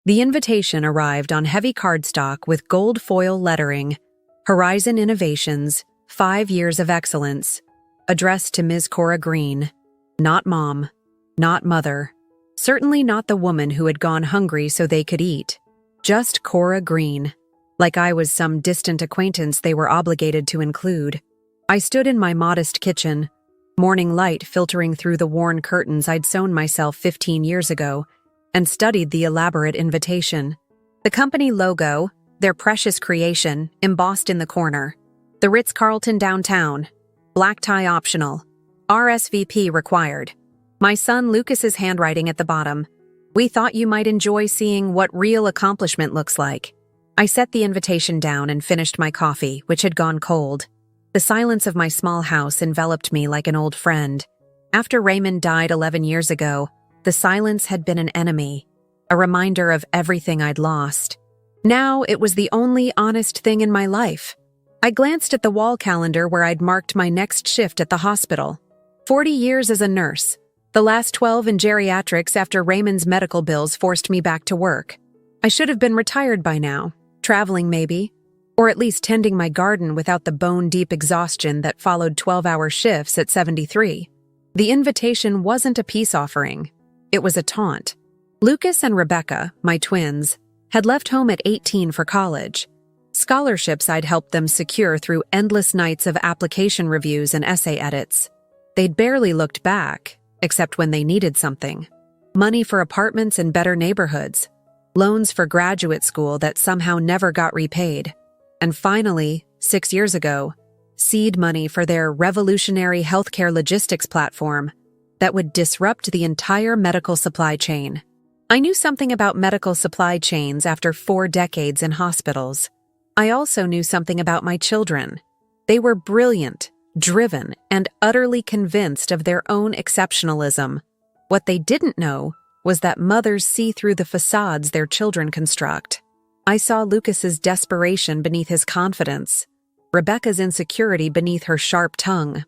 The invitation arrived on heavy cardstock with gold foil lettering, Horizon Innovations, 5 years of excellence, addressed to Ms. Cora Green. Not mom, not mother, certainly not the woman who had gone hungry so they could eat. Just Cora Green, like I was some distant acquaintance they were obligated to include. I stood in my modest kitchen, morning light filtering through the worn curtains I'd sewn myself 15 years ago, and studied the elaborate invitation. The company logo, their precious creation, embossed in the corner. The Ritz-Carlton downtown. Black tie optional. RSVP required. My son Lucas's handwriting at the bottom. We thought you might enjoy seeing what real accomplishment looks like. I set the invitation down and finished my coffee, which had gone cold. The silence of my small house enveloped me like an old friend. After Raymond died 11 years ago, the silence had been an enemy, a reminder of everything I'd lost. Now it was the only honest thing in my life. I glanced at the wall calendar where I'd marked my next shift at the hospital. 40 years as a nurse, the last 12 in geriatrics after Raymond's medical bills forced me back to work. I should have been retired by now, traveling maybe, or at least tending my garden without the bone-deep exhaustion that followed 12-hour shifts at 73. The invitation wasn't a peace offering. It was a taunt. Lucas and Rebecca, my twins, had left home at 18 for college. Scholarships I'd helped them secure through endless nights of application reviews and essay edits. They'd barely looked back, except when they needed something. Money for apartments in better neighborhoods, loans for graduate school that somehow never got repaid, and finally, 6 years ago, seed money for their revolutionary healthcare logistics platform that would disrupt the entire medical supply chain. I knew something about medical supply chains after 4 decades in hospitals. I also knew something about my children. They were brilliant, driven, and utterly convinced of their own exceptionalism. What they didn't know was that mothers see through the facades their children construct. I saw Lucas's desperation beneath his confidence, Rebecca's insecurity beneath her sharp tongue.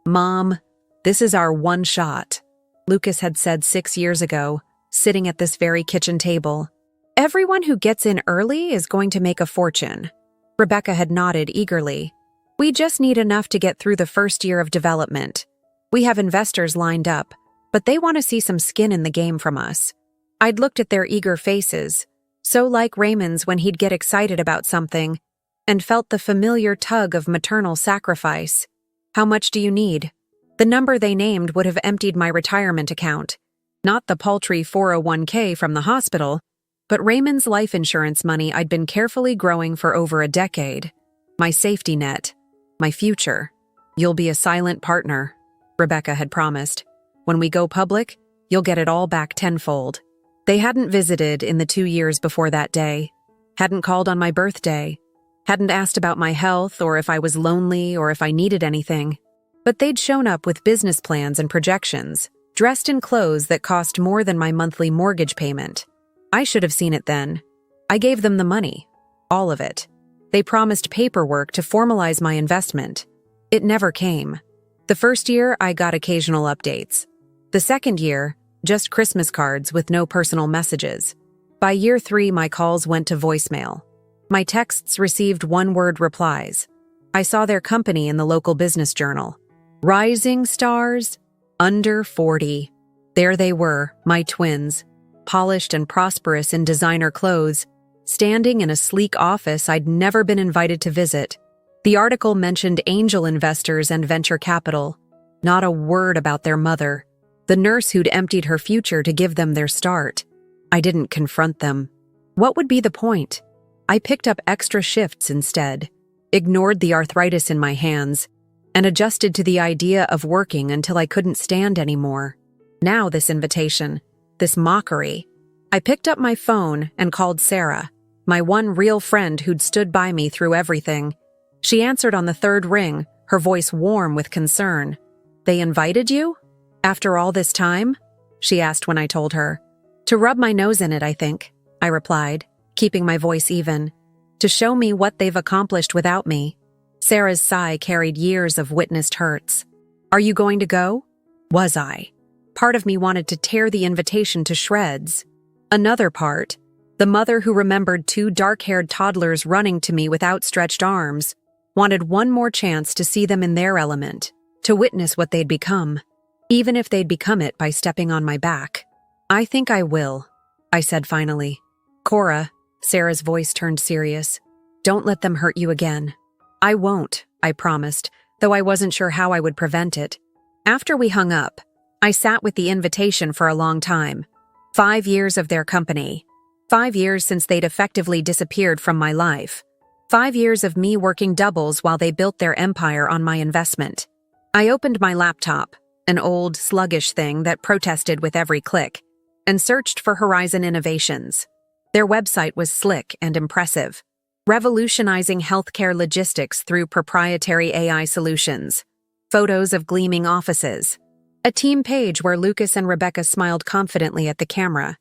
"Mom, this is our one shot," Lucas had said 6 years ago, sitting at this very kitchen table. "Everyone who gets in early is going to make a fortune." Rebecca had nodded eagerly. "We just need enough to get through the first year of development. We have investors lined up, but they want to see some skin in the game from us." I'd looked at their eager faces, so like Raymond's when he'd get excited about something, and felt the familiar tug of maternal sacrifice. "How much do you need?" The number they named would have emptied my retirement account. Not the paltry 401k from the hospital, but Raymond's life insurance money I'd been carefully growing for over a decade. My safety net. My future. "You'll be a silent partner," Rebecca had promised. "When we go public, you'll get it all back tenfold." They hadn't visited in the 2 years before that day, hadn't called on my birthday, hadn't asked about my health or if I was lonely or if I needed anything. But they'd shown up with business plans and projections, dressed in clothes that cost more than my monthly mortgage payment. I should have seen it then. I gave them the money. All of it. They promised paperwork to formalize my investment. It never came. The first year, I got occasional updates. The second year, just Christmas cards with no personal messages. By year 3, my calls went to voicemail. My texts received one-word replies. I saw their company in the local business journal. Rising stars, under 40. There they were, my twins, polished and prosperous in designer clothes, standing in a sleek office I'd never been invited to visit. The article mentioned angel investors and venture capital. Not a word about their mother, the nurse who'd emptied her future to give them their start. I didn't confront them. What would be the point? I picked up extra shifts instead, ignored the arthritis in my hands, and adjusted to the idea of working until I couldn't stand anymore. Now this invitation, this mockery. I picked up my phone and called Sarah, my one real friend who'd stood by me through everything. She answered on the 3rd ring, her voice warm with concern. "They invited you? After all this time?" she asked when I told her. "To rub my nose in it, I think," I replied, keeping my voice even. "To show me what they've accomplished without me." Sarah's sigh carried years of witnessed hurts. "Are you going to go?" Was I? Part of me wanted to tear the invitation to shreds. Another part, The mother who remembered two dark-haired toddlers running to me with outstretched arms, wanted one more chance to see them in their element, to witness what they'd become, even if they'd become it by stepping on my back. "I think I will," I said finally. "Cora," Sarah's voice turned serious, "don't let them hurt you again." "I won't," I promised, though I wasn't sure how I would prevent it. After we hung up, I sat with the invitation for a long time. 5 years of their company. 5 years since they'd effectively disappeared from my life. 5 years of me working doubles while they built their empire on my investment. I opened my laptop, an old, sluggish thing that protested with every click, and searched for Horizon Innovations. Their website was slick and impressive, revolutionizing healthcare logistics through proprietary AI solutions. Photos of gleaming offices. A team page where Lucas and Rebecca smiled confidently at the camera.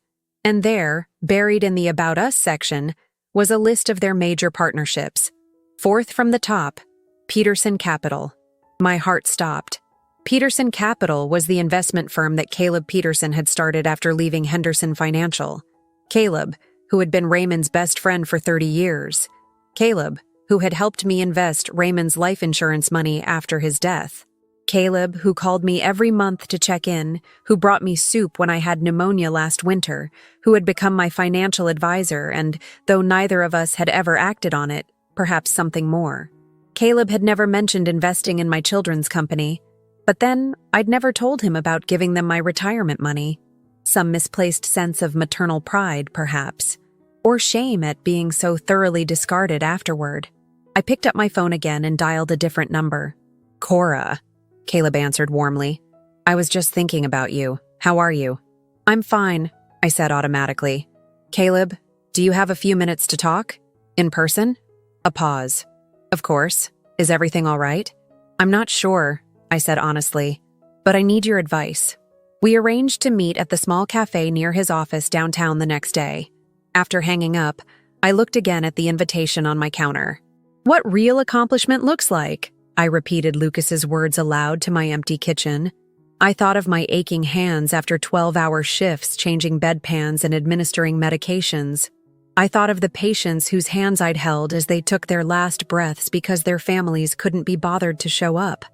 And there, buried in the About Us section, was a list of their major partnerships. Fourth from the top, Peterson Capital. My heart stopped. Peterson Capital was the investment firm that Caleb Peterson had started after leaving Henderson Financial. Caleb, who had been Raymond's best friend for 30 years. Caleb, who had helped me invest Raymond's life insurance money after his death. Caleb, who called me every month to check in, who brought me soup when I had pneumonia last winter, who had become my financial advisor and, though neither of us had ever acted on it, perhaps something more. Caleb had never mentioned investing in my children's company, but then I'd never told him about giving them my retirement money. Some misplaced sense of maternal pride, perhaps, or shame at being so thoroughly discarded afterward. I picked up my phone again and dialed a different number. "Cora," Caleb answered warmly. "I was just thinking about you. How are you?" "I'm fine," I said automatically. "Caleb, do you have a few minutes to talk? In person?" A pause. "Of course. Is everything all right?" "I'm not sure," I said honestly, "but I need your advice." We arranged to meet at the small cafe near his office downtown the next day. After hanging up, I looked again at the invitation on my counter. "What real accomplishment looks like," I repeated Lucas's words aloud to my empty kitchen. I thought of my aching hands after 12-hour shifts changing bedpans and administering medications. I thought of the patients whose hands I'd held as they took their last breaths because their families couldn't be bothered to show up.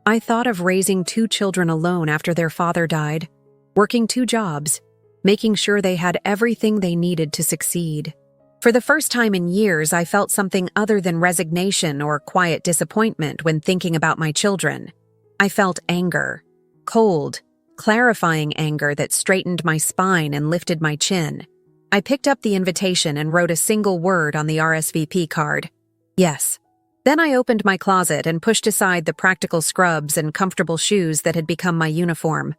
I thought of raising 2 children alone after their father died, working 2 jobs, making sure they had everything they needed to succeed. For the first time in years, I felt something other than resignation or quiet disappointment when thinking about my children. I felt anger. Cold, clarifying anger that straightened my spine and lifted my chin. I picked up the invitation and wrote a single word on the RSVP card. Yes. Then I opened my closet and pushed aside the practical scrubs and comfortable shoes that had become my uniform.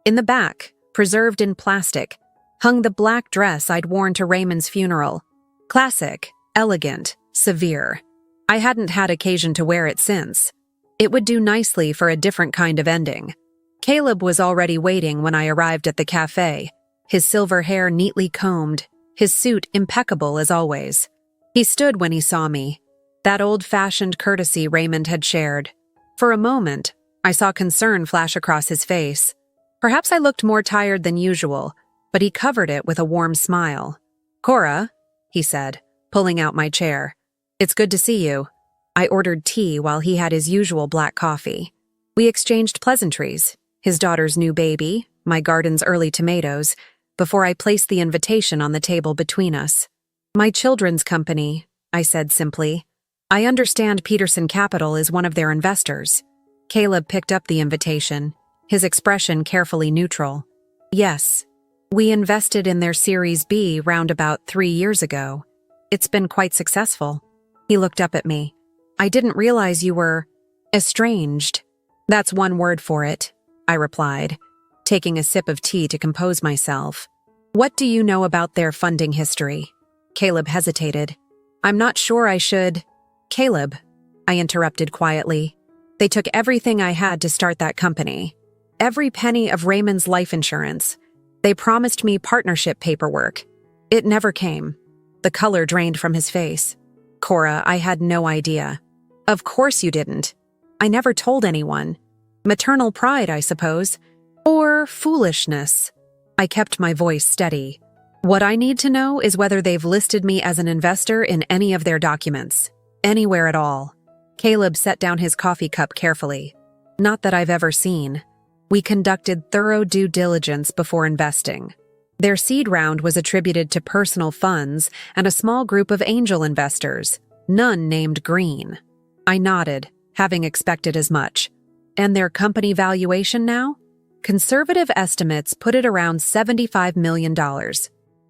In the back, preserved in plastic, hung the black dress I'd worn to Raymond's funeral. Classic, elegant, severe. I hadn't had occasion to wear it since. It would do nicely for a different kind of ending. Caleb was already waiting when I arrived at the cafe, his silver hair neatly combed, his suit impeccable as always. He stood when he saw me, that old-fashioned courtesy Raymond had shared. For a moment, I saw concern flash across his face. Perhaps I looked more tired than usual, but he covered it with a warm smile. "Cora," he said, pulling out my chair. "It's good to see you." I ordered tea while he had his usual black coffee. We exchanged pleasantries, his daughter's new baby, my garden's early tomatoes, before I placed the invitation on the table between us. "My children's company," I said simply. "I understand Peterson Capital is one of their investors." Caleb picked up the invitation, his expression carefully neutral. "Yes. We invested in their Series B round about 3 years ago. It's been quite successful." He looked up at me. "I didn't realize you were estranged." "That's one word for it," I replied, taking a sip of tea to compose myself. "What do you know about their funding history?" Caleb hesitated. "I'm not sure I should—" "Caleb," I interrupted quietly. "They took everything I had to start that company. Every penny of Raymond's life insurance. They promised me partnership paperwork. It never came." The color drained from his face. "Cora, I had no idea." "Of course you didn't. I never told anyone. Maternal pride, I suppose. Or foolishness." I kept my voice steady. What I need to know is whether they've listed me as an investor in any of their documents. Anywhere at all. Caleb set down his coffee cup carefully. Not that I've ever seen. We conducted thorough due diligence before investing. Their seed round was attributed to personal funds and a small group of angel investors, none named Green. I nodded, having expected as much. And their company valuation now? Conservative estimates put it around $75 million.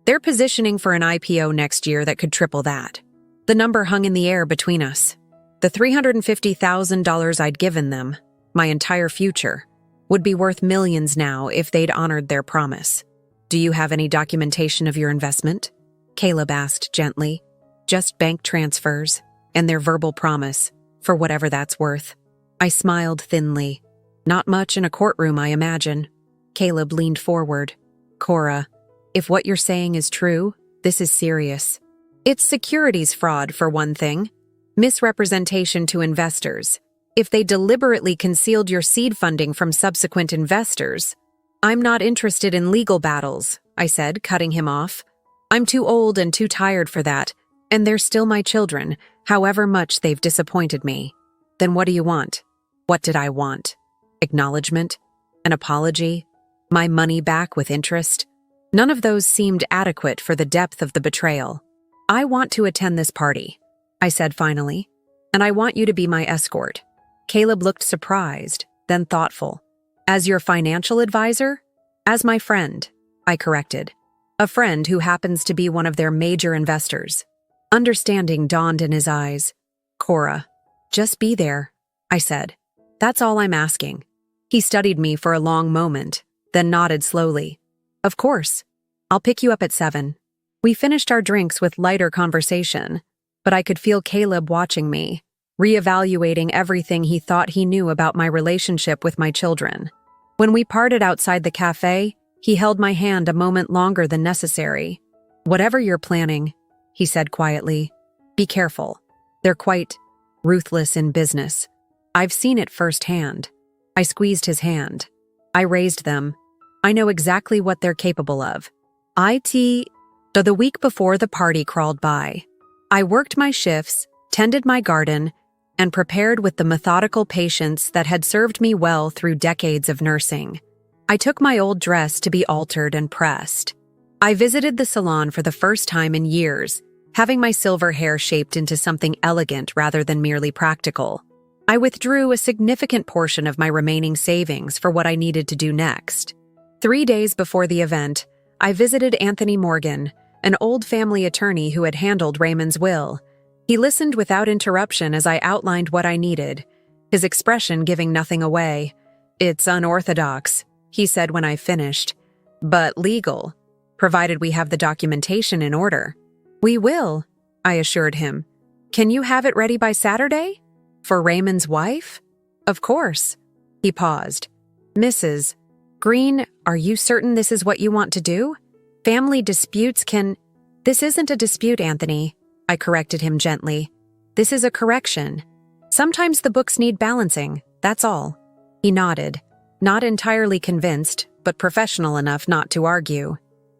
They're positioning for an IPO next year that could triple that. The number hung in the air between us. The $350,000 I'd given them, my entire future, would be worth millions now if they'd honored their promise. Do you have any documentation of your investment? Caleb asked gently. Just bank transfers and their verbal promise, for whatever that's worth. I smiled thinly. Not much in a courtroom, I imagine. Caleb leaned forward. Cora, if what you're saying is true, this is serious. It's securities fraud, for one thing. Misrepresentation to investors. If they deliberately concealed your seed funding from subsequent investors. I'm not interested in legal battles, I said, cutting him off. I'm too old and too tired for that, and they're still my children, however much they've disappointed me. Then what do you want? What did I want? Acknowledgement? An apology? My money back with interest? None of those seemed adequate for the depth of the betrayal. I want to attend this party, I said finally, and I want you to be my escort. Caleb looked surprised, then thoughtful. As your financial advisor? As my friend, I corrected. A friend who happens to be one of their major investors. Understanding dawned in his eyes. Cora, just be there, I said. That's all I'm asking. He studied me for a long moment, then nodded slowly. Of course. I'll pick you up at 7. We finished our drinks with lighter conversation, but I could feel Caleb watching me, reevaluating everything he thought he knew about my relationship with my children. When we parted outside the cafe, he held my hand a moment longer than necessary. Whatever you're planning, he said quietly, be careful. They're quite ruthless in business. I've seen it firsthand. I squeezed his hand. I raised them. I know exactly what they're capable of. The week before the party crawled by. I worked my shifts, tended my garden, and prepared with the methodical patience that had served me well through decades of nursing. I took my old dress to be altered and pressed. I visited the salon for the first time in years, having my silver hair shaped into something elegant rather than merely practical. I withdrew a significant portion of my remaining savings for what I needed to do next. 3 days before the event, I visited Anthony Morgan, an old family attorney who had handled Raymond's will. He listened without interruption as I outlined what I needed, his expression giving nothing away. It's unorthodox, he said when I finished, but legal, provided we have the documentation in order. We will, I assured him. Can you have it ready by Saturday? For Raymond's wife? Of course. He paused. Mrs. Green, are you certain this is what you want to do? Family disputes can— This isn't a dispute, Anthony, I corrected him gently. This is a correction. Sometimes the books need balancing, that's all. He nodded, not entirely convinced, but professional enough not to argue.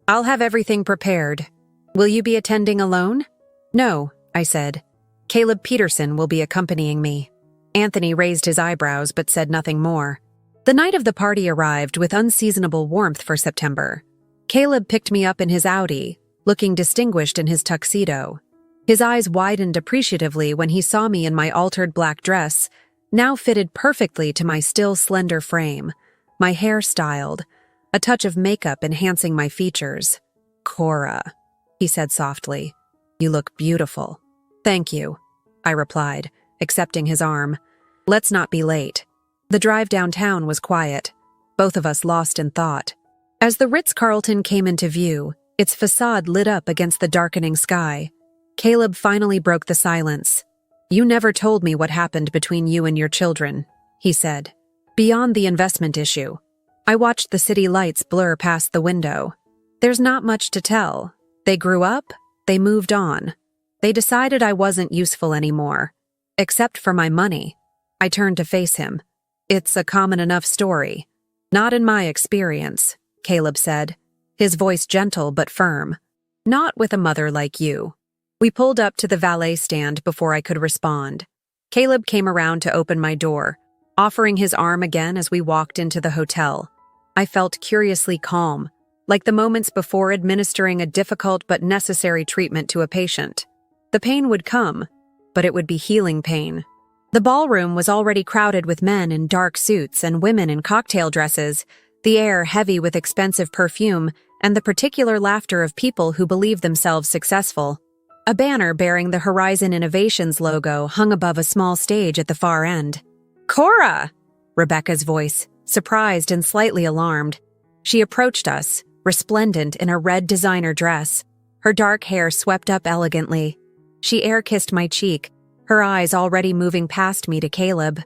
I'll have everything prepared. Will you be attending alone? No, I said. Caleb Peterson will be accompanying me. Anthony raised his eyebrows but said nothing more. The night of the party arrived with unseasonable warmth for September. Caleb picked me up in his Audi, looking distinguished in his tuxedo. His eyes widened appreciatively when he saw me in my altered black dress, now fitted perfectly to my still slender frame, my hair styled, a touch of makeup enhancing my features. Cora, he said softly, you look beautiful. Thank you, I replied, accepting his arm. Let's not be late. The drive downtown was quiet, both of us lost in thought. As the Ritz-Carlton came into view, its facade lit up against the darkening sky, Caleb finally broke the silence. You never told me what happened between you and your children, he said. Beyond the investment issue. I watched the city lights blur past the window. There's not much to tell. They grew up, they moved on. They decided I wasn't useful anymore. Except for my money. I turned to face him. It's a common enough story. Not in my experience, Caleb said, his voice gentle but firm. "Not with a mother like you." We pulled up to the valet stand before I could respond. Caleb came around to open my door, offering his arm again as we walked into the hotel. I felt curiously calm, like the moments before administering a difficult but necessary treatment to a patient. The pain would come, but it would be healing pain. The ballroom was already crowded with men in dark suits and women in cocktail dresses, the air heavy with expensive perfume and the particular laughter of people who believed themselves successful. A banner bearing the Horizon Innovations logo hung above a small stage at the far end. "Cora!" Rebecca's voice, surprised and slightly alarmed. She approached us, resplendent in a red designer dress, her dark hair swept up elegantly. She air-kissed my cheek, her eyes already moving past me to Caleb.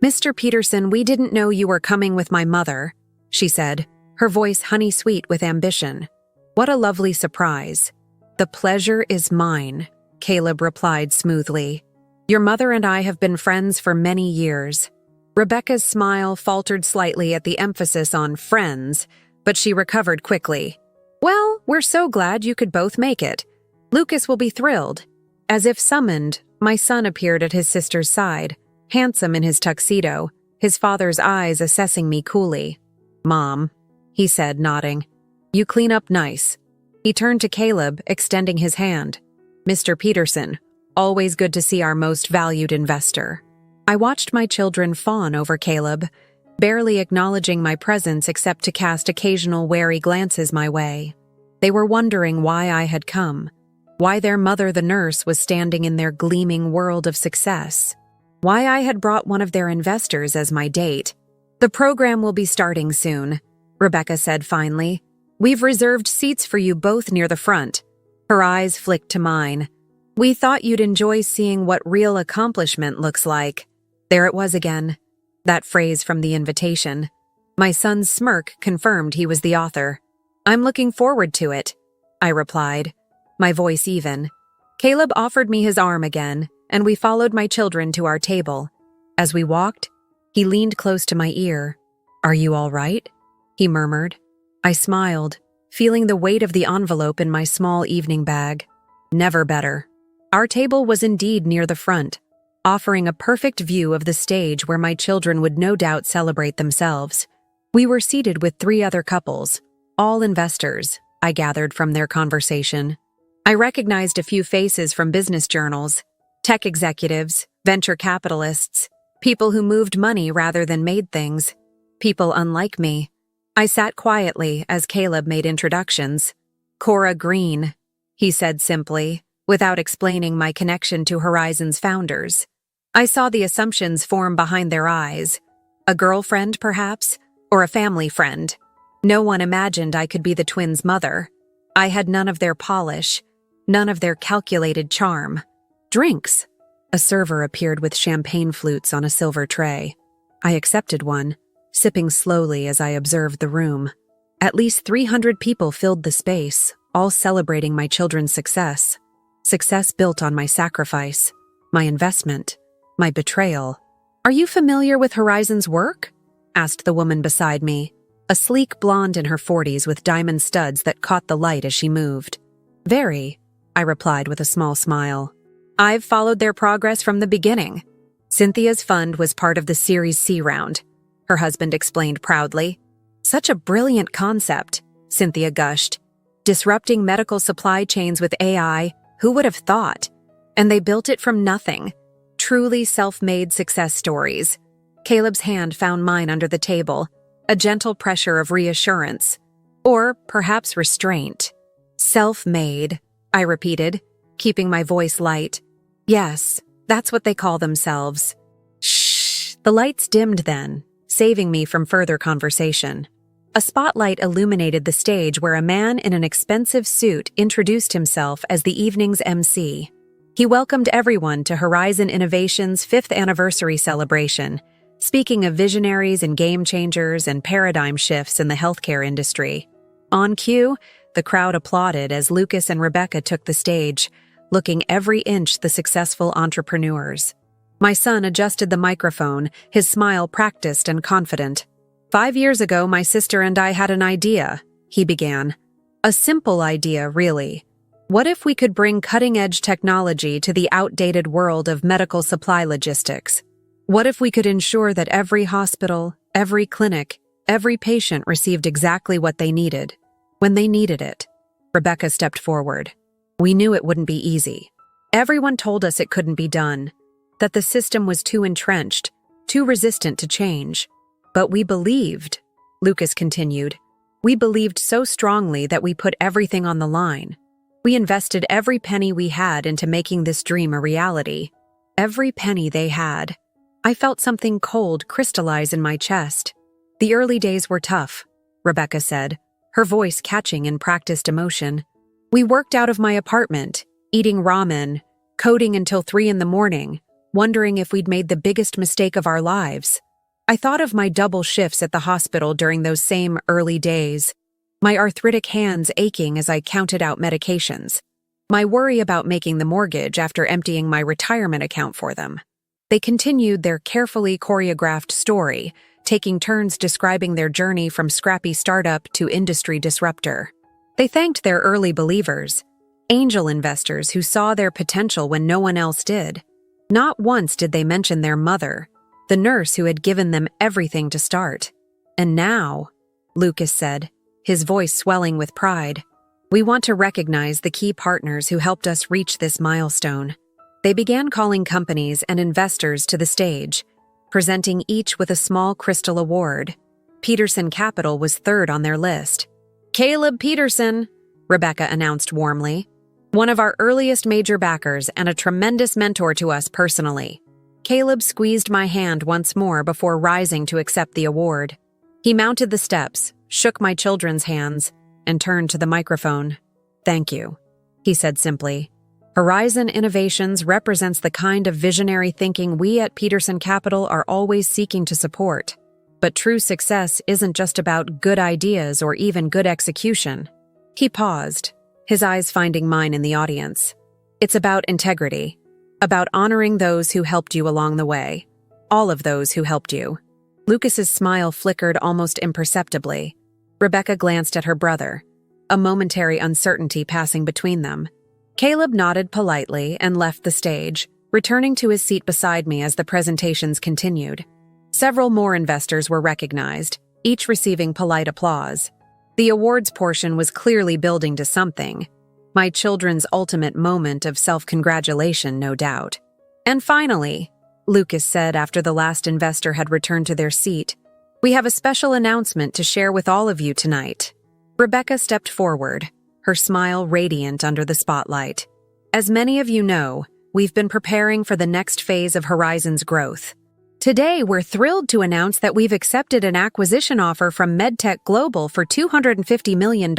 "Mr. Peterson, we didn't know you were coming with my mother," she said, her voice honey-sweet with ambition. "What a lovely surprise." "The pleasure is mine," Caleb replied smoothly. "Your mother and I have been friends for many years." Rebecca's smile faltered slightly at the emphasis on friends, but she recovered quickly. "Well, we're so glad you could both make it. Lucas will be thrilled." As if summoned, my son appeared at his sister's side, handsome in his tuxedo, his father's eyes assessing me coolly. "Mom," he said, nodding. "You clean up nice." He turned to Caleb, extending his hand. "Mr. Peterson, always good to see our most valued investor." I watched my children fawn over Caleb, barely acknowledging my presence except to cast occasional wary glances my way. They were wondering why I had come, why their mother, the nurse, was standing in their gleaming world of success, why I had brought one of their investors as my date. "The program will be starting soon," Rebecca said finally. "We've reserved seats for you both near the front." Her eyes flicked to mine. "We thought you'd enjoy seeing what real accomplishment looks like." There it was again, that phrase from the invitation. My son's smirk confirmed he was the author. "I'm looking forward to it," I replied, my voice even. Caleb offered me his arm again, and we followed my children to our table. As we walked, he leaned close to my ear. "Are you all right?" he murmured. I smiled, feeling the weight of the envelope in my small evening bag. Never better. Our table was indeed near the front, offering a perfect view of the stage where my children would no doubt celebrate themselves. We were seated with 3 other couples, all investors, I gathered from their conversation. I recognized a few faces from business journals, tech executives, venture capitalists, people who moved money rather than made things, people unlike me. I sat quietly as Caleb made introductions. "Cora Green," he said simply, without explaining my connection to Horizon's founders. I saw the assumptions form behind their eyes. A girlfriend, perhaps, or a family friend. No one imagined I could be the twins' mother. I had none of their polish, none of their calculated charm. "Drinks." A server appeared with champagne flutes on a silver tray. I accepted one, sipping slowly as I observed the room. At least 300 people filled the space, all celebrating my children's success. Success built on my sacrifice, my investment, my betrayal. "Are you familiar with Horizon's work?" asked the woman beside me, a sleek blonde in her 40s with diamond studs that caught the light as she moved. "Very," I replied with a small smile. "I've followed their progress from the beginning. Cynthia's fund was part of the Series C round," her husband explained proudly. "Such a brilliant concept," Cynthia gushed. "Disrupting medical supply chains with AI, who would have thought? And they built it from nothing. Truly self-made success stories." Caleb's hand found mine under the table, a gentle pressure of reassurance. Or perhaps restraint. "Self-made," I repeated, keeping my voice light. "Yes, that's what they call themselves." Shh. The lights dimmed then, saving me from further conversation. A spotlight illuminated the stage where a man in an expensive suit introduced himself as the evening's MC. He welcomed everyone to Horizon Innovations' 5th anniversary celebration, speaking of visionaries and game changers and paradigm shifts in the healthcare industry. On cue, the crowd applauded as Lucas and Rebecca took the stage, looking every inch the successful entrepreneurs. My son adjusted the microphone, his smile practiced and confident. "5 years ago, my sister and I had an idea," he began. A simple idea, really. What if we could bring cutting-edge technology to the outdated world of medical supply logistics? What if we could ensure that every hospital, every clinic, every patient received exactly what they needed, when they needed it? Rebecca stepped forward. We knew it wouldn't be easy. Everyone told us it couldn't be done, that the system was too entrenched, too resistant to change. But we believed, Lucas continued. We believed so strongly that we put everything on the line. We invested every penny we had into making this dream a reality. Every penny they had. I felt something cold crystallize in my chest. The early days were tough, Rebecca said, her voice catching in practiced emotion. We worked out of my apartment, eating ramen, coding until 3 a.m, wondering if we'd made the biggest mistake of our lives. I thought of my double shifts at the hospital during those same early days, my arthritic hands aching as I counted out medications, my worry about making the mortgage after emptying my retirement account for them. They continued their carefully choreographed story, taking turns describing their journey from scrappy startup to industry disruptor. They thanked their early believers, angel investors who saw their potential when no one else did. Not once did they mention their mother, the nurse who had given them everything to start. And now, Lucas said, his voice swelling with pride, we want to recognize the key partners who helped us reach this milestone. They began calling companies and investors to the stage, presenting each with a small crystal award. Peterson Capital was third on their list. Caleb Peterson, Rebecca announced warmly, one of our earliest major backers and a tremendous mentor to us personally. Caleb squeezed my hand once more before rising to accept the award. He mounted the steps, shook my children's hands, and turned to the microphone. Thank you, he said simply. Horizon Innovations represents the kind of visionary thinking we at Peterson Capital are always seeking to support. But true success isn't just about good ideas or even good execution. He paused, his eyes finding mine in the audience. It's about integrity, about honoring those who helped you along the way. All of those who helped you. Lucas's smile flickered almost imperceptibly. Rebecca glanced at her brother, a momentary uncertainty passing between them. Caleb nodded politely and left the stage, returning to his seat beside me as the presentations continued. Several more investors were recognized, each receiving polite applause. The awards portion was clearly building to something. My children's ultimate moment of self-congratulation, no doubt. And finally, Lucas said after the last investor had returned to their seat, we have a special announcement to share with all of you tonight. Rebecca stepped forward, her smile radiant under the spotlight. As many of you know, we've been preparing for the next phase of Horizon's growth. Today, we're thrilled to announce that we've accepted an acquisition offer from MedTech Global for $250 million.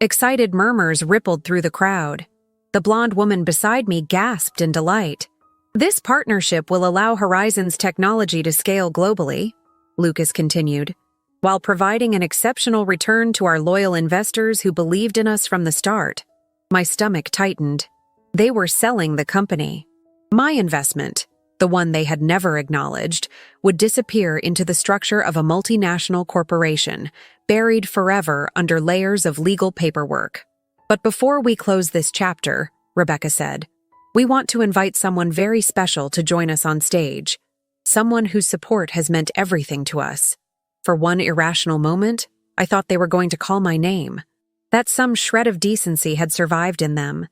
Excited murmurs rippled through the crowd. The blonde woman beside me gasped in delight. This partnership will allow Horizon's technology to scale globally, Lucas continued, while providing an exceptional return to our loyal investors who believed in us from the start. My stomach tightened. They were selling the company. My investment, the one they had never acknowledged, would disappear into the structure of a multinational corporation, buried forever under layers of legal paperwork. But before we close this chapter, Rebecca said, we want to invite someone very special to join us on stage, someone whose support has meant everything to us. For one irrational moment, I thought they were going to call my name, that some shred of decency had survived in them,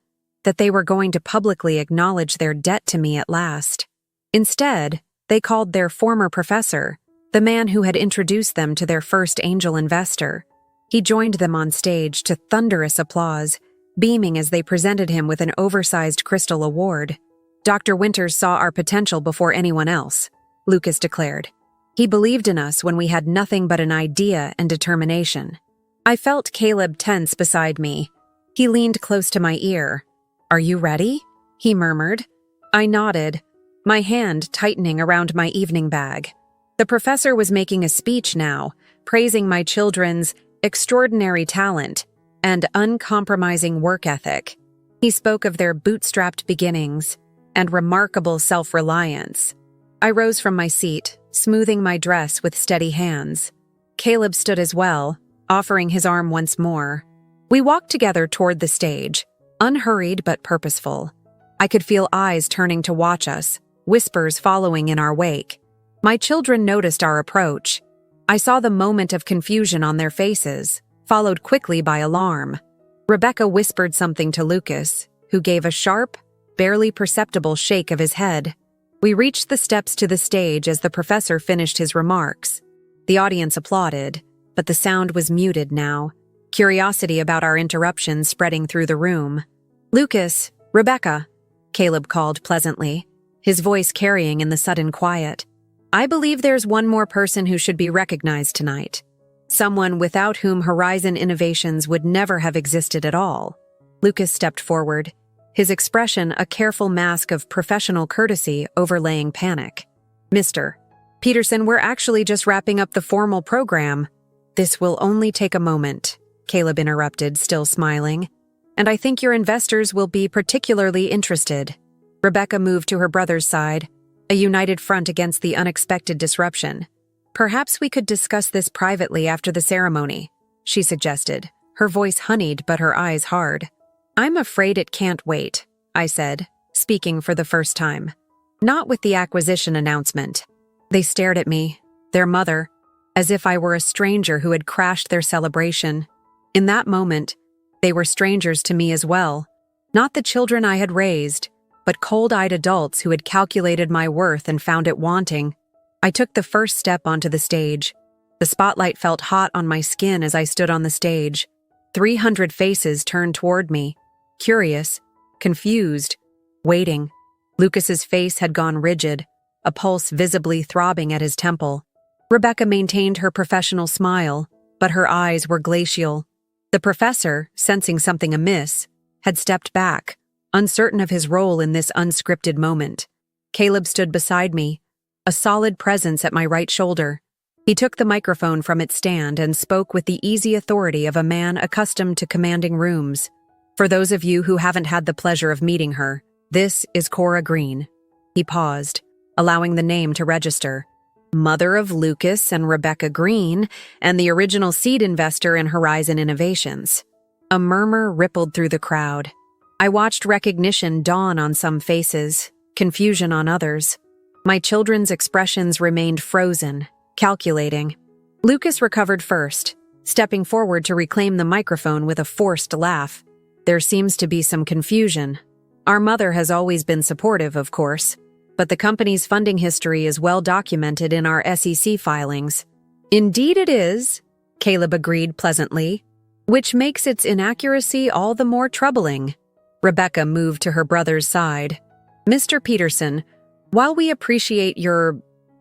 that they were going to publicly acknowledge their debt to me at last. Instead, they called their former professor, the man who had introduced them to their first angel investor. He joined them on stage to thunderous applause, beaming as they presented him with an oversized crystal award. Dr. Winters saw our potential before anyone else, Lucas declared. He believed in us when we had nothing but an idea and determination. I felt Caleb tense beside me. He leaned close to my ear. Are you ready? He murmured. I nodded, my hand tightening around my evening bag. The professor was making a speech now, praising my children's extraordinary talent and uncompromising work ethic. He spoke of their bootstrapped beginnings and remarkable self-reliance. I rose from my seat, smoothing my dress with steady hands. Caleb stood as well, offering his arm once more. We walked together toward the stage, unhurried but purposeful. I could feel eyes turning to watch us, whispers following in our wake. My children noticed our approach. I saw the moment of confusion on their faces, followed quickly by alarm. Rebecca whispered something to Lucas, who gave a sharp, barely perceptible shake of his head. We reached the steps to the stage as the professor finished his remarks. The audience applauded, but the sound was muted now, curiosity about our interruption spreading through the room. "Lucas, Rebecca," Caleb called pleasantly, his voice carrying in the sudden quiet. "I believe there's one more person who should be recognized tonight. Someone without whom Horizon Innovations would never have existed at all." Lucas stepped forward, his expression a careful mask of professional courtesy overlaying panic. "Mr. Peterson, we're actually just wrapping up the formal program." "This will only take a moment," Caleb interrupted, still smiling. "And I think your investors will be particularly interested." Rebecca moved to her brother's side, a united front against the unexpected disruption. "Perhaps we could discuss this privately after the ceremony," she suggested, her voice honeyed but her eyes hard. "I'm afraid it can't wait," I said, speaking for the first time. "Not with the acquisition announcement." They stared at me, their mother, as if I were a stranger who had crashed their celebration. In that moment, they were strangers to me as well. Not the children I had raised, but cold-eyed adults who had calculated my worth and found it wanting. I took the first step onto the stage. The spotlight felt hot on my skin as I stood on the stage. 300 faces turned toward me, curious, confused, waiting. Lucas's face had gone rigid, a pulse visibly throbbing at his temple. Rebecca maintained her professional smile, but her eyes were glacial. The professor, sensing something amiss, had stepped back, uncertain of his role in this unscripted moment. Caleb stood beside me, a solid presence at my right shoulder. He took the microphone from its stand and spoke with the easy authority of a man accustomed to commanding rooms. "For those of you who haven't had the pleasure of meeting her, this is Cora Green." He paused, allowing the name to register. "Mother of Lucas and Rebecca Green, and the original seed investor in Horizon Innovations." A murmur rippled through the crowd. I watched recognition dawn on some faces, confusion on others. My children's expressions remained frozen, calculating. Lucas recovered first, stepping forward to reclaim the microphone with a forced laugh. "There seems to be some confusion. Our mother has always been supportive, of course, but the company's funding history is well documented in our SEC filings." "Indeed it is," Caleb agreed pleasantly, "which makes its inaccuracy all the more troubling." Rebecca moved to her brother's side. "Mr. Peterson, while we appreciate your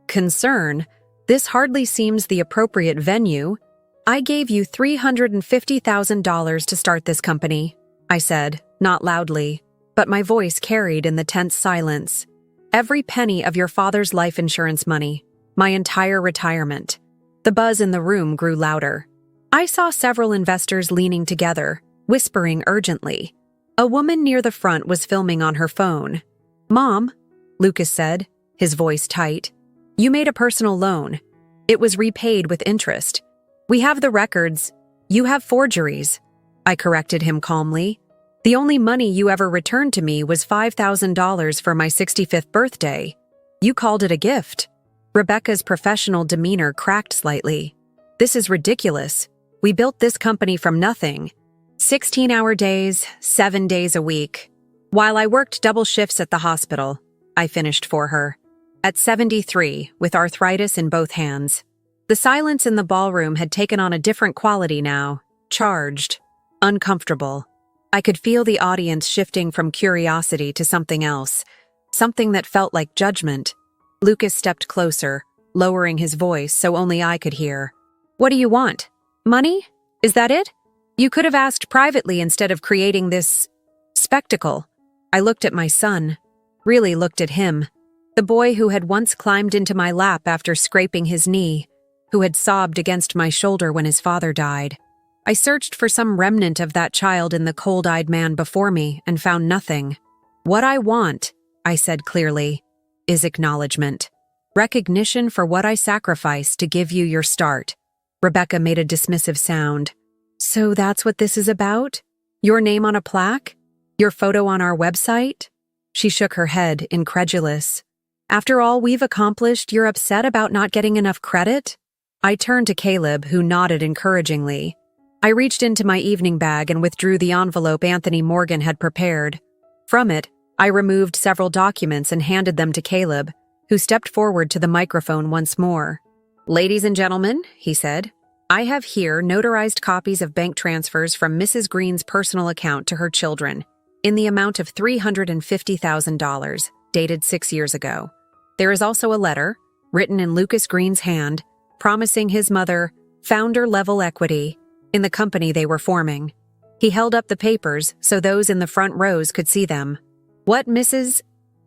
concern, this hardly seems the appropriate venue. I gave you $350,000 to start this company," I said, not loudly, but my voice carried in the tense silence. "Every penny of your father's life insurance money, my entire retirement." The buzz in the room grew louder. I saw several investors leaning together, whispering urgently. A woman near the front was filming on her phone. "Mom," Lucas said, his voice tight, "you made a personal loan. It was repaid with interest. We have the records. You have forgeries." I corrected him calmly. "The only money you ever returned to me was $5,000 for my 65th birthday. You called it a gift." Rebecca's professional demeanor cracked slightly. "This is ridiculous. We built this company from nothing. 16-hour days, 7 days a week. While I worked double shifts at the hospital," I finished for her. At 73, with arthritis in both hands. The silence in the ballroom had taken on a different quality now, charged, uncomfortable. I could feel the audience shifting from curiosity to something else, something that felt like judgment. Lucas stepped closer, lowering his voice so only I could hear. "What do you want? Money? Is that it? You could have asked privately instead of creating this spectacle." I looked at my son, really looked at him, the boy who had once climbed into my lap after scraping his knee, who had sobbed against my shoulder when his father died. I searched for some remnant of that child in the cold-eyed man before me and found nothing. "What I want," I said clearly, "is acknowledgement. Recognition for what I sacrificed to give you your start." Rebecca made a dismissive sound. So that's what this is about? Your name on a plaque? Your photo on our website? She shook her head, incredulous. After all we've accomplished, you're upset about not getting enough credit? I turned to Caleb, who nodded encouragingly. I reached into my evening bag and withdrew the envelope Anthony Morgan had prepared. From it, I removed several documents and handed them to Caleb, who stepped forward to the microphone once more. "Ladies and gentlemen," he said, "I have here notarized copies of bank transfers from Mrs. Green's personal account to her children, in the amount of $350,000, dated 6 years ago. There is also a letter, written in Lucas Green's hand, promising his mother founder-level equity in the company they were forming." He held up the papers so those in the front rows could see them. "What Mrs.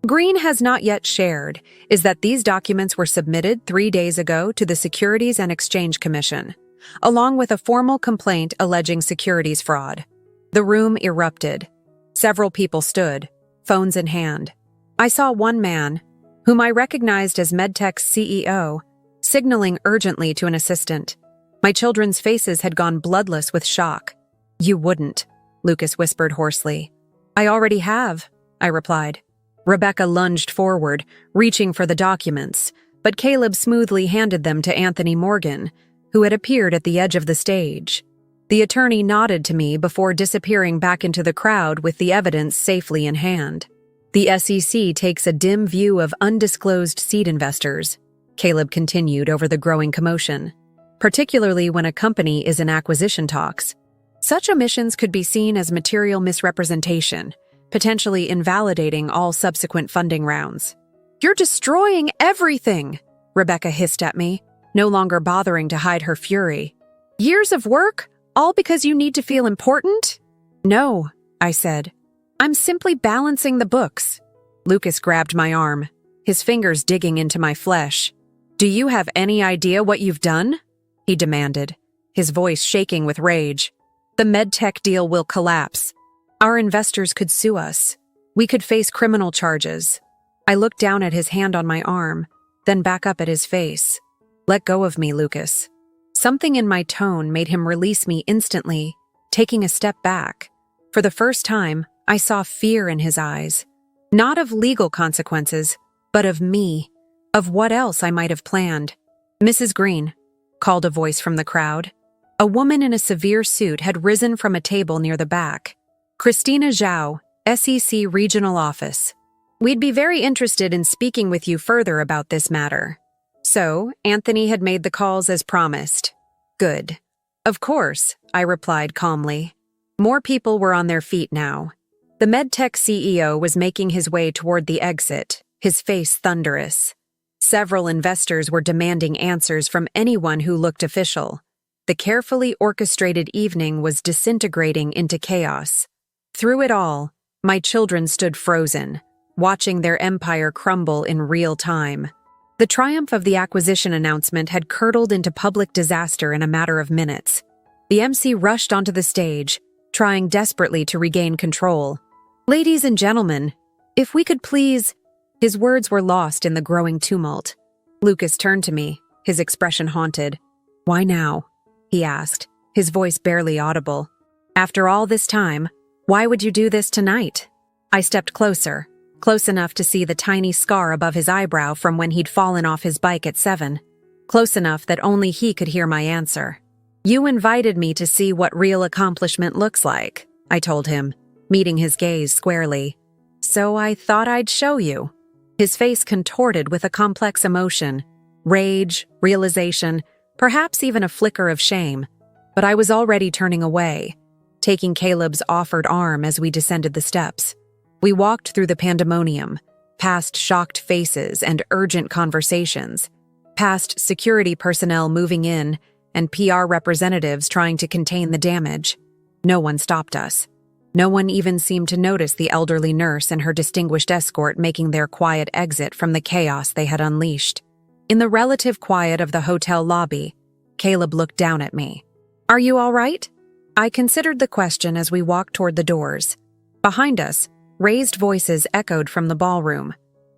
Green has not yet shared is that these documents were submitted 3 days ago to the Securities and Exchange Commission, along with a formal complaint alleging securities fraud." The room erupted. Several people stood, phones in hand. I saw one man, whom I recognized as MedTech's CEO, signaling urgently to an assistant. My children's faces had gone bloodless with shock. "You wouldn't," Lucas whispered hoarsely. "I already have," I replied. Rebecca lunged forward, reaching for the documents, but Caleb smoothly handed them to Anthony Morgan, who had appeared at the edge of the stage. The attorney nodded to me before disappearing back into the crowd with the evidence safely in hand. "The SEC takes a dim view of undisclosed seed investors," Caleb continued over the growing commotion, "particularly when a company is in acquisition talks. Such omissions could be seen as material misrepresentation, potentially invalidating all subsequent funding rounds." "You're destroying everything!" Rebecca hissed at me, no longer bothering to hide her fury. "Years of work, all because you need to feel important?" "No," I said. "I'm simply balancing the books." Lucas grabbed my arm, his fingers digging into my flesh. "Do you have any idea what you've done?" he demanded, his voice shaking with rage. "The MedTech deal will collapse. Our investors could sue us. We could face criminal charges." I looked down at his hand on my arm, then back up at his face. "Let go of me, Lucas." Something in my tone made him release me instantly, taking a step back. For the first time, I saw fear in his eyes. Not of legal consequences, but of me, of what else I might have planned. "Mrs. Green," called a voice from the crowd. A woman in a severe suit had risen from a table near the back. "Christina Zhao, SEC Regional Office. We'd be very interested in speaking with you further about this matter." So, Anthony had made the calls as promised. Good. "Of course," I replied calmly. More people were on their feet now. The MedTech CEO was making his way toward the exit, his face thunderous. Several investors were demanding answers from anyone who looked official. The carefully orchestrated evening was disintegrating into chaos. Through it all, my children stood frozen, watching their empire crumble in real time. The triumph of the acquisition announcement had curdled into public disaster in a matter of minutes. The MC rushed onto the stage, trying desperately to regain control. "Ladies and gentlemen, if we could please—" His words were lost in the growing tumult. Lucas turned to me, his expression haunted. "Why now?" he asked, his voice barely audible. "After all this time, why would you do this tonight?" I stepped closer, close enough to see the tiny scar above his eyebrow from when he'd fallen off his bike at 7, close enough that only he could hear my answer. "You invited me to see what real accomplishment looks like," I told him, meeting his gaze squarely. "So I thought I'd show you." His face contorted with a complex emotion, rage, realization, perhaps even a flicker of shame. But I was already turning away, taking Caleb's offered arm as we descended the steps. We walked through the pandemonium, past shocked faces and urgent conversations, past security personnel moving in and PR representatives trying to contain the damage. No one stopped us. No one even seemed to notice the elderly nurse and her distinguished escort making their quiet exit from the chaos they had unleashed. In the relative quiet of the hotel lobby, Caleb looked down at me. "Are you all right?" I considered the question as we walked toward the doors. Behind us, raised voices echoed from the ballroom.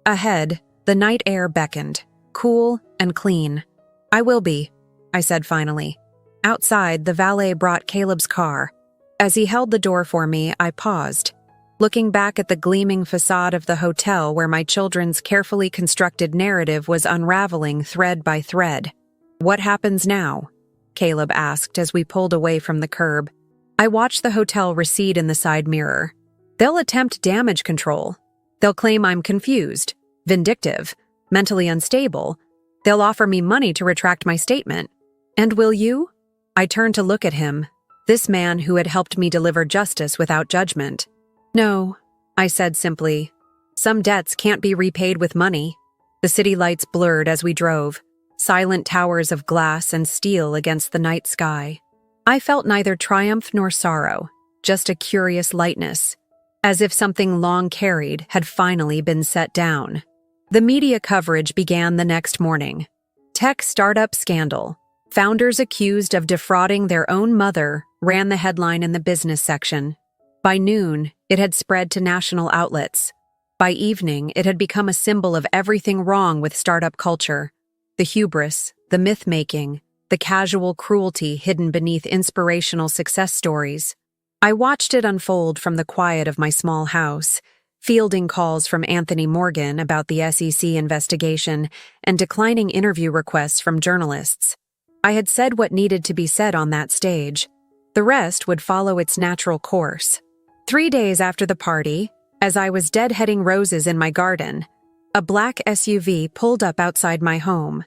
Ahead, the night air beckoned, cool and clean. "I will be," I said finally. Outside, the valet brought Caleb's car. As he held the door for me, I paused, looking back at the gleaming facade of the hotel where my children's carefully constructed narrative was unraveling thread by thread. "What happens now?" Caleb asked as we pulled away from the curb. I watched the hotel recede in the side mirror. "They'll attempt damage control. They'll claim I'm confused, vindictive, mentally unstable. They'll offer me money to retract my statement. And will you?" I turned to look at him, this man who had helped me deliver justice without judgment. "No," I said simply. "Some debts can't be repaid with money." The city lights blurred as we drove, silent towers of glass and steel against the night sky. I felt neither triumph nor sorrow, just a curious lightness, as if something long carried had finally been set down. The media coverage began the next morning. Tech startup scandal. Founders accused of defrauding their own mother ran the headline in the business section. By noon, it had spread to national outlets. By evening, it had become a symbol of everything wrong with startup culture. The hubris, the myth-making, the casual cruelty hidden beneath inspirational success stories. I watched it unfold from the quiet of my small house, fielding calls from Anthony Morgan about the SEC investigation and declining interview requests from journalists. I had said what needed to be said on that stage. The rest would follow its natural course. 3 days after the party, as I was deadheading roses in my garden, a black SUV pulled up outside my home.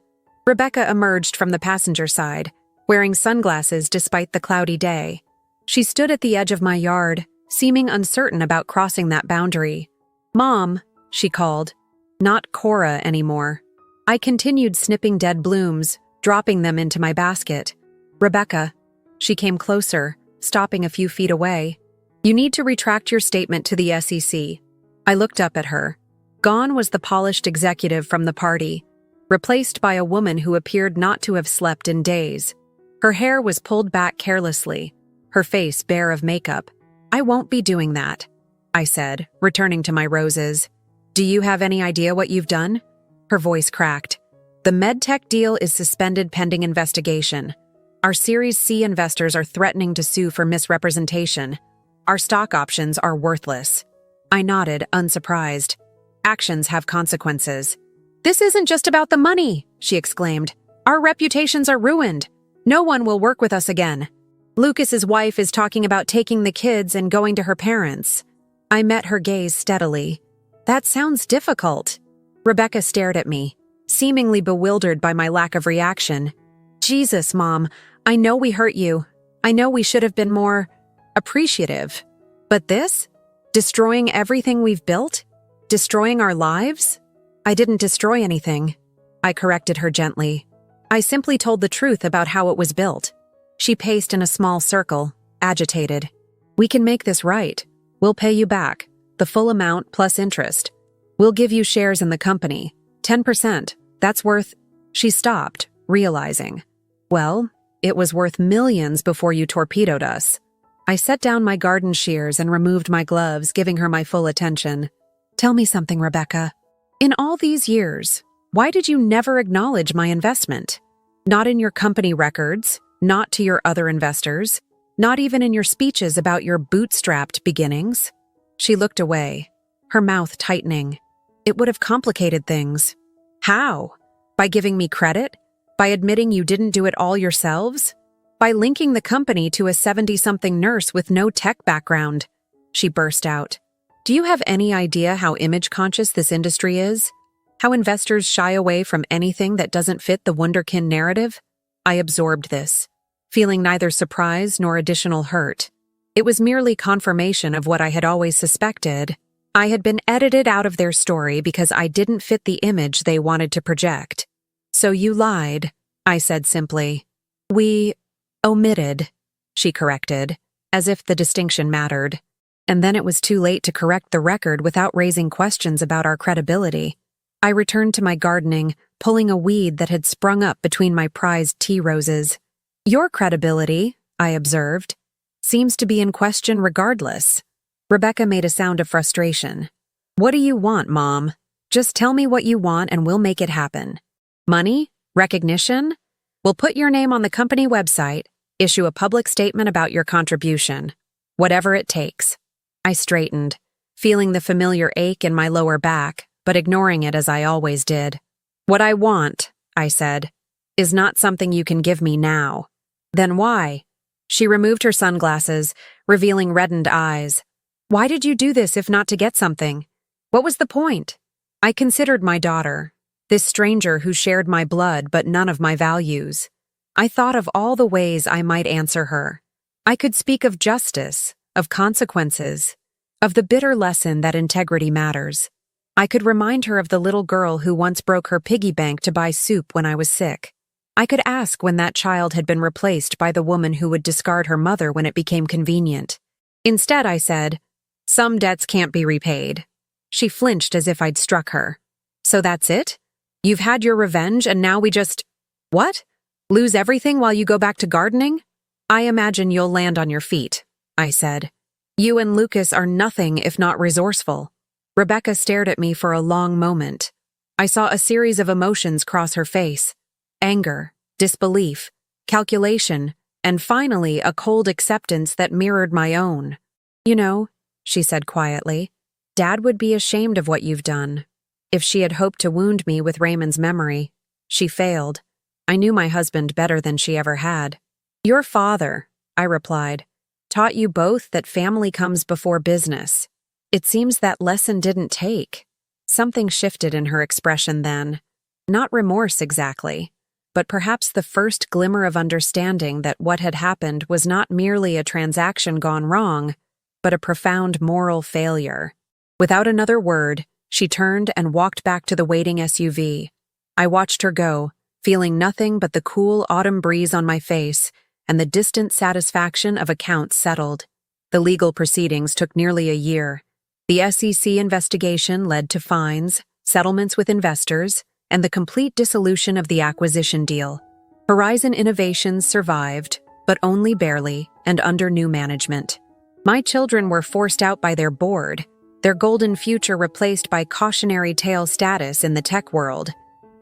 Rebecca emerged from the passenger side, wearing sunglasses despite the cloudy day. She stood at the edge of my yard, seeming uncertain about crossing that boundary. "Mom," she called. Not Cora anymore. I continued snipping dead blooms, dropping them into my basket. "Rebecca." She came closer, stopping a few feet away. "You need to retract your statement to the SEC." I looked up at her. Gone was the polished executive from the party, replaced by a woman who appeared not to have slept in days. Her hair was pulled back carelessly, her face bare of makeup. "I won't be doing that," I said, returning to my roses. "Do you have any idea what you've done?" Her voice cracked. "The MedTech deal is suspended pending investigation. Our Series C investors are threatening to sue for misrepresentation. Our stock options are worthless." I nodded, unsurprised. "Actions have consequences." "This isn't just about the money," she exclaimed. "Our reputations are ruined. No one will work with us again. Lucas's wife is talking about taking the kids and going to her parents." I met her gaze steadily. "That sounds difficult." Rebecca stared at me, seemingly bewildered by my lack of reaction. "Jesus, Mom, I know we hurt you. I know we should have been more appreciative. But this? Destroying everything we've built? Destroying our lives?" "I didn't destroy anything," I corrected her gently. "I simply told the truth about how it was built." She paced in a small circle, agitated. "We can make this right. We'll pay you back, the full amount plus interest. We'll give you shares in the company, 10%. That's worth—" She stopped, realizing. "Well, it was worth millions before you torpedoed us." I set down my garden shears and removed my gloves, giving her my full attention. "Tell me something, Rebecca. In all these years, why did you never acknowledge my investment? Not in your company records, not to your other investors, not even in your speeches about your bootstrapped beginnings." She looked away, her mouth tightening. "It would have complicated things." "How? By giving me credit? By admitting you didn't do it all yourselves? By linking the company to a 70-something nurse with no tech background?" She burst out. "Do you have any idea how image-conscious this industry is? How investors shy away from anything that doesn't fit the wunderkind narrative?" I absorbed this, feeling neither surprise nor additional hurt. It was merely confirmation of what I had always suspected. I had been edited out of their story because I didn't fit the image they wanted to project. "So you lied," I said simply. "We omitted," she corrected, as if the distinction mattered. And then it was too late to correct the record without raising questions about our credibility. I returned to my gardening, pulling a weed that had sprung up between my prized tea roses. "Your credibility," I observed, "seems to be in question regardless." Rebecca made a sound of frustration. "What do you want, Mom? Just tell me what you want and we'll make it happen. Money? Recognition? We'll put your name on the company website, Issue a public statement about your contribution. Whatever it takes. I straightened, feeling the familiar ache in my lower back, but ignoring it as I always did. What I want, I said, is not something you can give me now. Then why? She removed her sunglasses, revealing reddened eyes. Why did you do this if not to get something? What was the point? I considered my daughter, this stranger who shared my blood but none of my values. I thought of all the ways I might answer her. I could speak of justice, of consequences, of the bitter lesson that integrity matters. I could remind her of the little girl who once broke her piggy bank to buy soup when I was sick. I could ask when that child had been replaced by the woman who would discard her mother when it became convenient. Instead, I said, "Some debts can't be repaid." She flinched as if I'd struck her. "So that's it? You've had your revenge and now we just— What? Lose everything while you go back to gardening? I imagine you'll land on your feet," I said. "You and Lucas are nothing if not resourceful." Rebecca stared at me for a long moment. I saw a series of emotions cross her face. Anger, disbelief, calculation, and finally a cold acceptance that mirrored my own. "You know," she said quietly, "Dad would be ashamed of what you've done." If she had hoped to wound me with Raymond's memory, she failed. I knew my husband better than she ever had. "Your father," I replied, "taught you both that family comes before business." It seems that lesson didn't take. Something shifted in her expression then. Not remorse exactly, but perhaps the first glimmer of understanding that what had happened was not merely a transaction gone wrong, but a profound moral failure. Without another word, she turned and walked back to the waiting SUV. I watched her go, feeling nothing but the cool autumn breeze on my face and the distant satisfaction of accounts settled. The legal proceedings took nearly a year. The SEC investigation led to fines, settlements with investors, and the complete dissolution of the acquisition deal. Horizon Innovations survived, but only barely, and under new management. My children were forced out by their board, their golden future replaced by cautionary tale status in the tech world.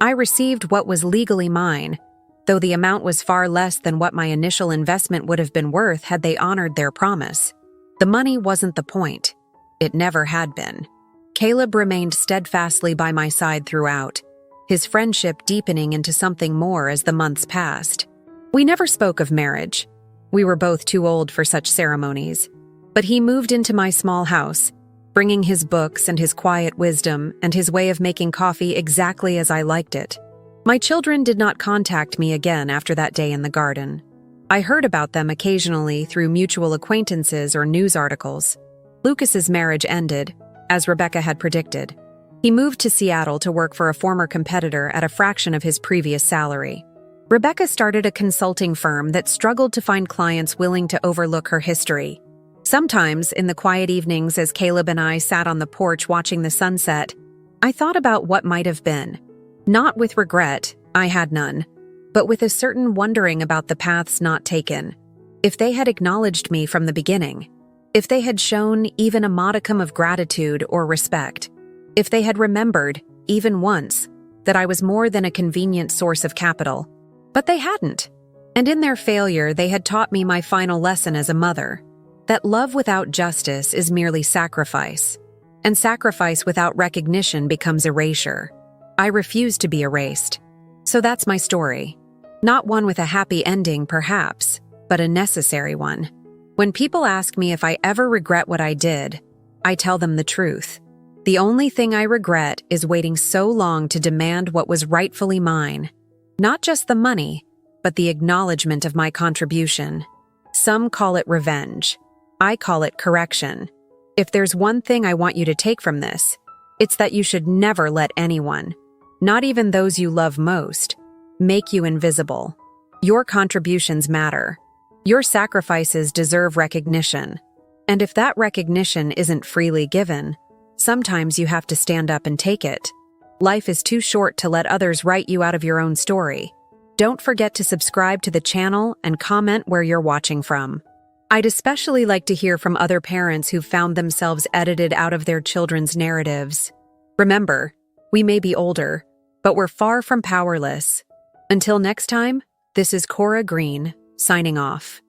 I received what was legally mine, though the amount was far less than what my initial investment would have been worth had they honored their promise. The money wasn't the point. It never had been. Caleb remained steadfastly by my side throughout, his friendship deepening into something more as the months passed. We never spoke of marriage. We were both too old for such ceremonies. But he moved into my small house, bringing his books and his quiet wisdom and his way of making coffee exactly as I liked it. My children did not contact me again after that day in the garden. I heard about them occasionally through mutual acquaintances or news articles. Lucas's marriage ended, as Rebecca had predicted. He moved to Seattle to work for a former competitor at a fraction of his previous salary. Rebecca started a consulting firm that struggled to find clients willing to overlook her history. Sometimes, in the quiet evenings as Caleb and I sat on the porch watching the sunset, I thought about what might have been. Not with regret, I had none, but with a certain wondering about the paths not taken. If they had acknowledged me from the beginning, if they had shown even a modicum of gratitude or respect, if they had remembered, even once, that I was more than a convenient source of capital. But they hadn't. And in their failure, they had taught me my final lesson as a mother, that love without justice is merely sacrifice, and sacrifice without recognition becomes erasure. I refuse to be erased. So that's my story. Not one with a happy ending, perhaps, but a necessary one. When people ask me if I ever regret what I did, I tell them the truth. The only thing I regret is waiting so long to demand what was rightfully mine. Not just the money, but the acknowledgement of my contribution. Some call it revenge. I call it correction. If there's one thing I want you to take from this, it's that you should never let anyone, not even those you love most, make you invisible. Your contributions matter. Your sacrifices deserve recognition. And if that recognition isn't freely given, sometimes you have to stand up and take it. Life is too short to let others write you out of your own story. Don't forget to subscribe to the channel and comment where you're watching from. I'd especially like to hear from other parents who've found themselves edited out of their children's narratives. Remember, we may be older, but we're far from powerless. Until next time, this is Cora Green, signing off.